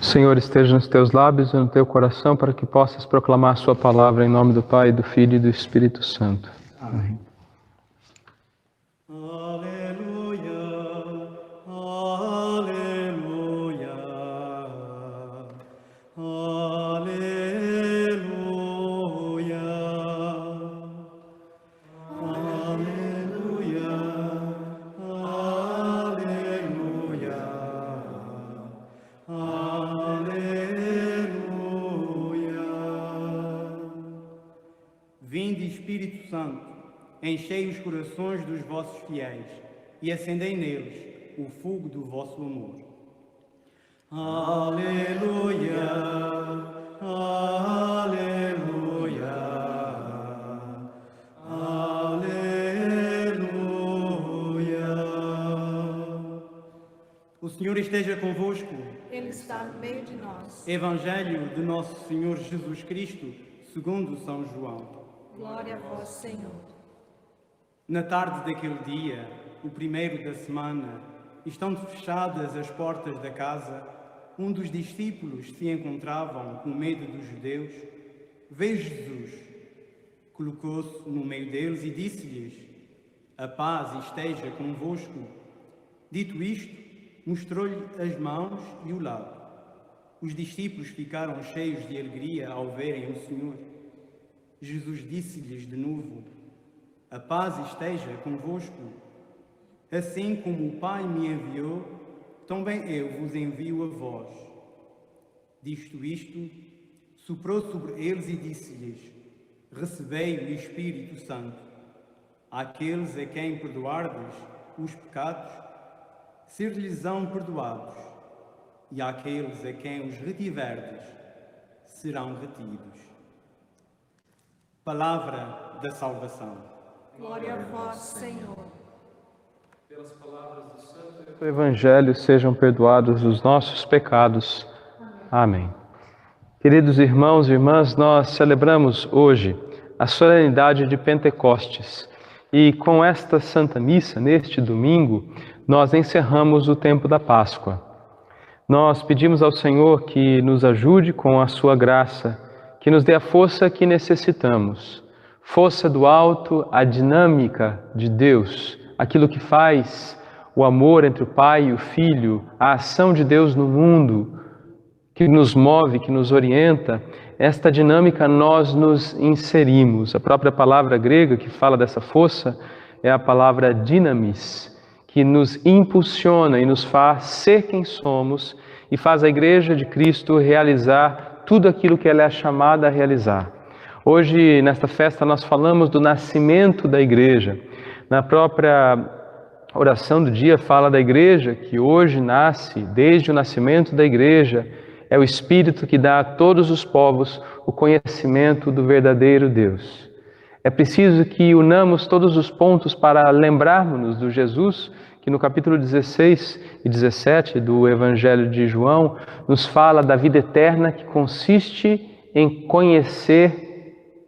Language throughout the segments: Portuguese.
O Senhor esteja nos teus lábios e no teu coração, para que possas proclamar a sua palavra em nome do Pai, do Filho e do Espírito Santo. Amém. Aleluia, aleluia, aleluia, aleluia, aleluia, aleluia. Vinde, Espírito Santo, enchei os corações dos vossos fiéis e acendei neles o fogo do vosso amor. Aleluia, aleluia, aleluia. O Senhor esteja convosco. Ele está no meio de nós. Evangelho de nosso Senhor Jesus Cristo, segundo São João. Glória a vós, Senhor. Na tarde daquele dia, o primeiro da semana, estando fechadas as portas da casa, um dos discípulos se encontravam com medo dos judeus, veio Jesus, colocou-se no meio deles e disse-lhes: a paz esteja convosco. Dito isto, mostrou-lhe as mãos e o lado. Os discípulos ficaram cheios de alegria ao verem o Senhor. Jesus disse-lhes de novo: a paz esteja convosco. Assim como o Pai me enviou, também eu vos envio a vós. Dito isto, soprou sobre eles e disse-lhes: recebei o Espírito Santo. Àqueles a quem perdoardes os pecados, ser-lhes-ão perdoados, e àqueles a quem os retiverdes, serão retidos. Palavra da salvação. Glória a vós, Senhor. Pelas palavras do Santo Evangelho sejam perdoados os nossos pecados. Amém. Queridos irmãos e irmãs, nós celebramos hoje a solenidade de Pentecostes. E com esta Santa Missa, neste domingo, nós encerramos o tempo da Páscoa. Nós pedimos ao Senhor que nos ajude com a sua graça, que nos dê a força que necessitamos. Força do alto, a dinâmica de Deus, aquilo que faz o amor entre o Pai e o Filho, a ação de Deus no mundo, que nos move, que nos orienta, esta dinâmica nós nos inserimos. A própria palavra grega que fala dessa força é a palavra dynamis, que nos impulsiona e nos faz ser quem somos e faz a Igreja de Cristo realizar tudo aquilo que ela é chamada a realizar. Hoje, nesta festa, nós falamos do nascimento da Igreja. Na própria oração do dia fala da Igreja que hoje nasce, desde o nascimento da Igreja, é o Espírito que dá a todos os povos o conhecimento do verdadeiro Deus. É preciso que unamos todos os pontos para lembrarmos-nos do Jesus, que no capítulo 16 e 17 do Evangelho de João, nos fala da vida eterna que consiste em conhecer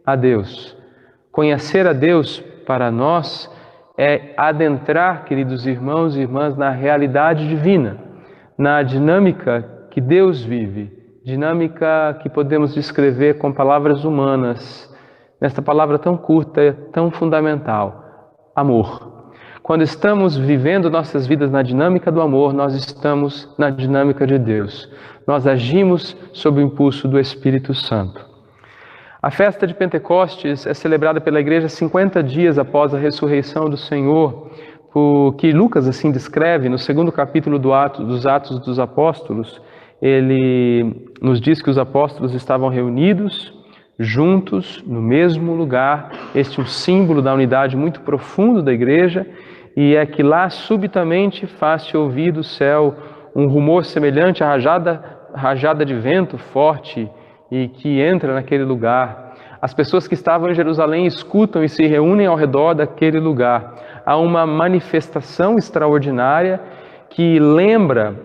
a Deus. Conhecer a Deus para nós é adentrar, queridos irmãos e irmãs, na realidade divina, na dinâmica que Deus vive, dinâmica que podemos descrever com palavras humanas, nesta palavra tão curta, tão fundamental: amor. Quando estamos vivendo nossas vidas na dinâmica do amor, nós estamos na dinâmica de Deus. Nós agimos sob o impulso do Espírito Santo. A festa de Pentecostes é celebrada pela Igreja 50 dias após a ressurreição do Senhor, o que Lucas assim descreve no segundo capítulo dos Atos dos Apóstolos. Ele nos diz que os apóstolos estavam reunidos, juntos, no mesmo lugar. Este é um símbolo da unidade muito profundo da Igreja, e é que subitamente faz-se ouvir do céu um rumor semelhante à rajada de vento forte e que entra naquele lugar. As pessoas que estavam em Jerusalém escutam e se reúnem ao redor daquele lugar. Há uma manifestação extraordinária que lembra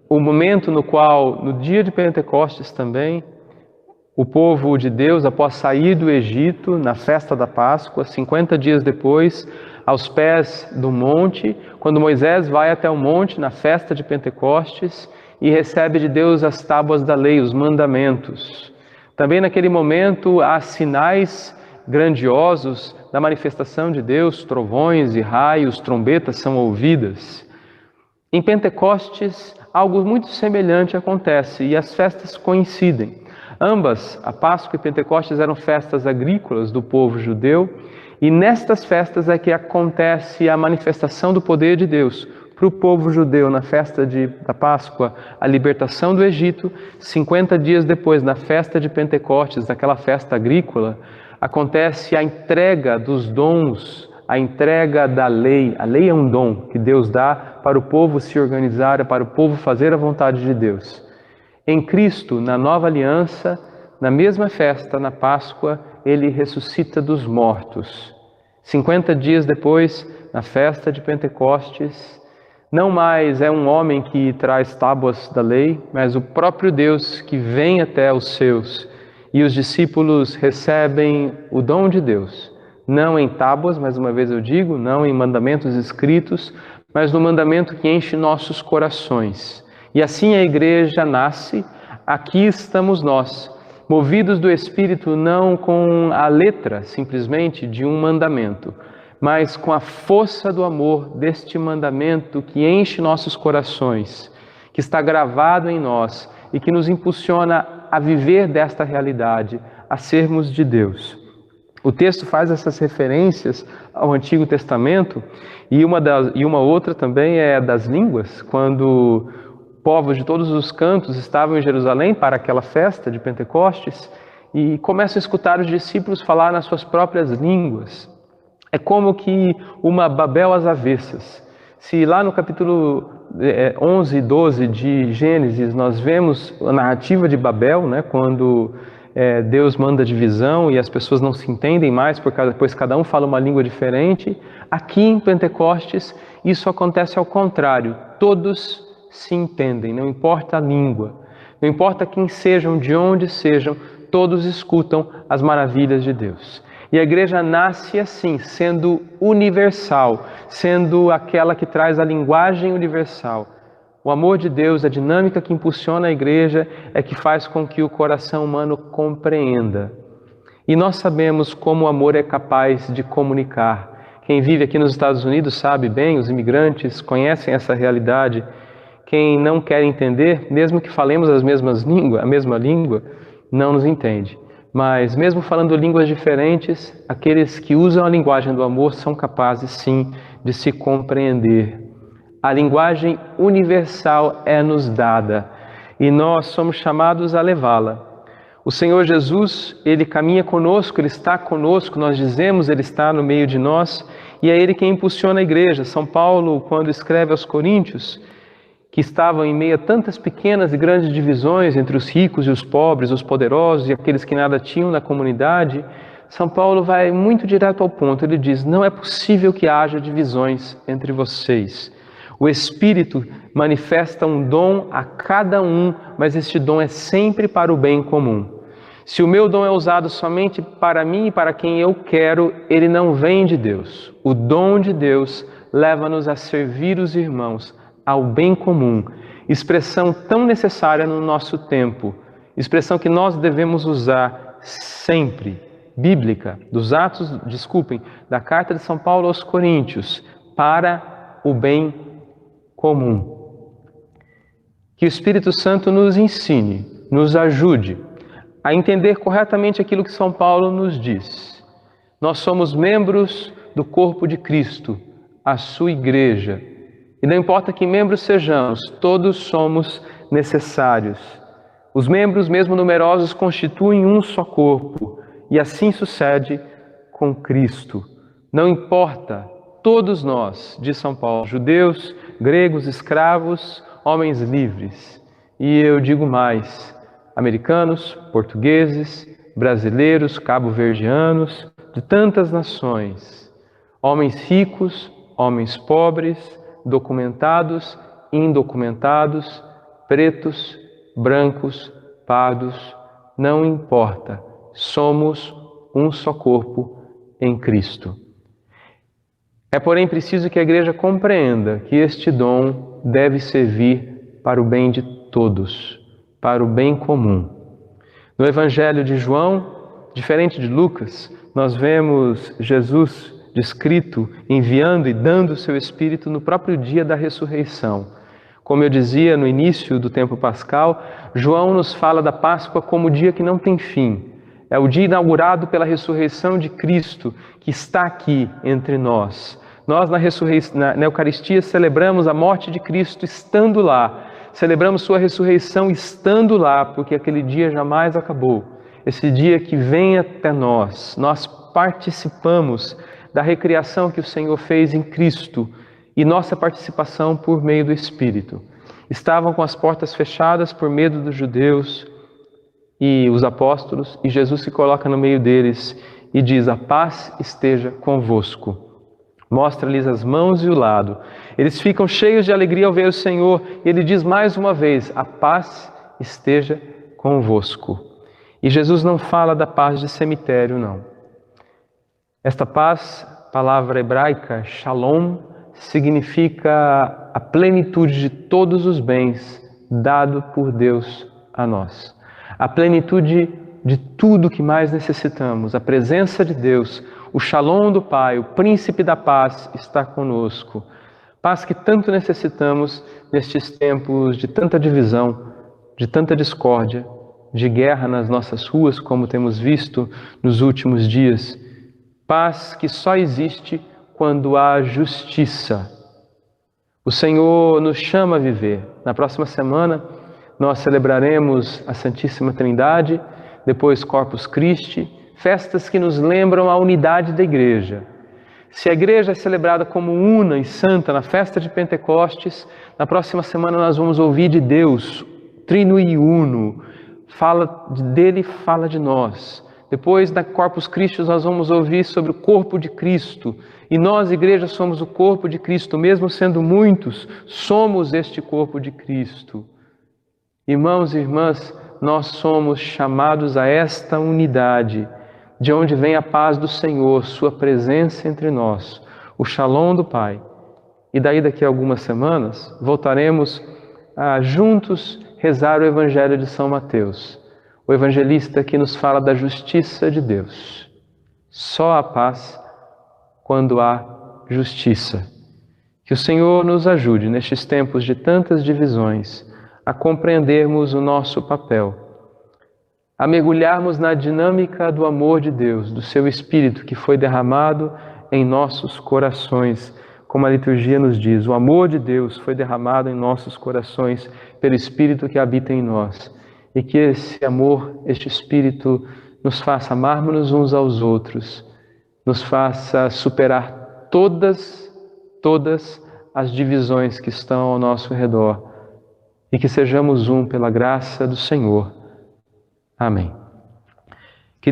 o momento no qual, no dia de Pentecostes também, o povo de Deus, após sair do Egito, na festa da Páscoa, 50 dias depois, aos pés do monte, quando Moisés vai até o monte, na festa de Pentecostes, e recebe de Deus as tábuas da lei, os mandamentos. Também naquele momento há sinais grandiosos da manifestação de Deus, trovões e raios, trombetas são ouvidas. Em Pentecostes, algo muito semelhante acontece e as festas coincidem. Ambas, a Páscoa e Pentecostes, eram festas agrícolas do povo judeu, e nestas festas é que acontece a manifestação do poder de Deus para o povo judeu. Na festa da Páscoa, a libertação do Egito. 50 dias depois, na festa de Pentecostes, naquela festa agrícola, acontece a entrega dos dons, a entrega da lei. A lei é um dom que Deus dá para o povo se organizar, para o povo fazer a vontade de Deus. Em Cristo, na nova aliança, na mesma festa, na Páscoa, ele ressuscita dos mortos. 50 dias depois, na festa de Pentecostes, não mais é um homem que traz tábuas da lei, mas o próprio Deus que vem até os seus. E os discípulos recebem o dom de Deus, não em tábuas, mais uma vez eu digo, não em mandamentos escritos, mas no mandamento que enche nossos corações. E assim a igreja nasce, aqui estamos nós, movidos do Espírito não com a letra simplesmente de um mandamento, mas com a força do amor deste mandamento que enche nossos corações, que está gravado em nós e que nos impulsiona a viver desta realidade, a sermos de Deus. O texto faz essas referências ao Antigo Testamento e uma outra também é das línguas, quando povos de todos os cantos estavam em Jerusalém para aquela festa de Pentecostes e começam a escutar os discípulos falar nas suas próprias línguas. É como que uma Babel às avessas. Se lá no capítulo 11 e 12 de Gênesis nós vemos a narrativa de Babel, né, quando Deus manda divisão e as pessoas não se entendem mais, pois cada um fala uma língua diferente, aqui em Pentecostes isso acontece ao contrário, todos se entendem, não importa a língua, não importa quem sejam, de onde sejam, todos escutam as maravilhas de Deus. E a igreja nasce assim, sendo universal, sendo aquela que traz a linguagem universal. O amor de Deus, a dinâmica que impulsiona a igreja, é que faz com que o coração humano compreenda. E nós sabemos como o amor é capaz de comunicar. Quem vive aqui nos Estados Unidos sabe bem, os imigrantes conhecem essa realidade. Quem não quer entender, mesmo que falemos a mesma língua, não nos entende. Mas mesmo falando línguas diferentes, aqueles que usam a linguagem do amor são capazes sim de se compreender. A linguagem universal é-nos dada e nós somos chamados a levá-la. O Senhor Jesus, Ele caminha conosco, Ele está conosco, nós dizemos, Ele está no meio de nós e é Ele quem impulsiona a igreja. São Paulo, quando escreve aos Coríntios, que estavam em meio a tantas pequenas e grandes divisões entre os ricos e os pobres, os poderosos e aqueles que nada tinham na comunidade, São Paulo vai muito direto ao ponto. Ele diz, não é possível que haja divisões entre vocês. O Espírito manifesta um dom a cada um, mas este dom é sempre para o bem comum. Se o meu dom é usado somente para mim e para quem eu quero, ele não vem de Deus. O dom de Deus leva-nos a servir os irmãos, ao bem comum, expressão tão necessária no nosso tempo, expressão que nós devemos usar sempre, bíblica, da carta de São Paulo aos Coríntios, para o bem comum. Que o Espírito Santo nos ensine, nos ajude a entender corretamente aquilo que São Paulo nos diz. Nós somos membros do corpo de Cristo, a sua igreja. E não importa que membros sejamos, todos somos necessários. Os membros, mesmo numerosos, constituem um só corpo. E assim sucede com Cristo. Não importa, todos nós, diz São Paulo, judeus, gregos, escravos, homens livres. E eu digo mais, americanos, portugueses, brasileiros, cabo-verdianos, de tantas nações. Homens ricos, homens pobres, documentados, indocumentados, pretos, brancos, pardos, não importa, somos um só corpo em Cristo. É, porém, preciso que a igreja compreenda que este dom deve servir para o bem de todos, para o bem comum. No Evangelho de João, diferente de Lucas, nós vemos Jesus descrito, enviando e dando o seu Espírito no próprio dia da ressurreição. Como eu dizia no início do tempo pascal, João nos fala da Páscoa como o dia que não tem fim. É o dia inaugurado pela ressurreição de Cristo, que está aqui entre nós. Nós, na Eucaristia, celebramos a morte de Cristo estando lá. Celebramos sua ressurreição estando lá, porque aquele dia jamais acabou. Esse dia que vem até nós, nós participamos da recriação que o Senhor fez em Cristo e nossa participação por meio do Espírito. Estavam com as portas fechadas por medo dos judeus e os apóstolos, e Jesus se coloca no meio deles e diz: a paz esteja convosco. Mostra-lhes as mãos e o lado. Eles ficam cheios de alegria ao ver o Senhor, e Ele diz mais uma vez: a paz esteja convosco. E Jesus não fala da paz de cemitério, não. Esta paz, palavra hebraica, shalom, significa a plenitude de todos os bens dado por Deus a nós. A plenitude de tudo que mais necessitamos, a presença de Deus, o shalom do Pai, o príncipe da paz está conosco. Paz que tanto necessitamos nestes tempos de tanta divisão, de tanta discórdia, de guerra nas nossas ruas, como temos visto nos últimos dias. Paz que só existe quando há justiça. O Senhor nos chama a viver. Na próxima semana nós celebraremos a Santíssima Trindade, depois Corpus Christi, festas que nos lembram a unidade da Igreja. Se a Igreja é celebrada como una e santa na festa de Pentecostes, na próxima semana nós vamos ouvir de Deus, Trino e Uno, fala dele, fala de nós. Depois, da Corpus Christi, nós vamos ouvir sobre o corpo de Cristo. E nós, Igreja, somos o corpo de Cristo, mesmo sendo muitos, somos este corpo de Cristo. Irmãos e irmãs, nós somos chamados a esta unidade, de onde vem a paz do Senhor, sua presença entre nós, o shalom do Pai. E daí, daqui a algumas semanas, voltaremos a juntos rezar o Evangelho de São Mateus. O evangelista que nos fala da justiça de Deus. Só há paz quando há justiça. Que o Senhor nos ajude nestes tempos de tantas divisões a compreendermos o nosso papel, a mergulharmos na dinâmica do amor de Deus, do seu Espírito que foi derramado em nossos corações. Como a liturgia nos diz, o amor de Deus foi derramado em nossos corações pelo Espírito que habita em nós. E que esse amor, este Espírito, nos faça amarmos uns aos outros, nos faça superar todas as divisões que estão ao nosso redor e que sejamos um pela graça do Senhor. Amém.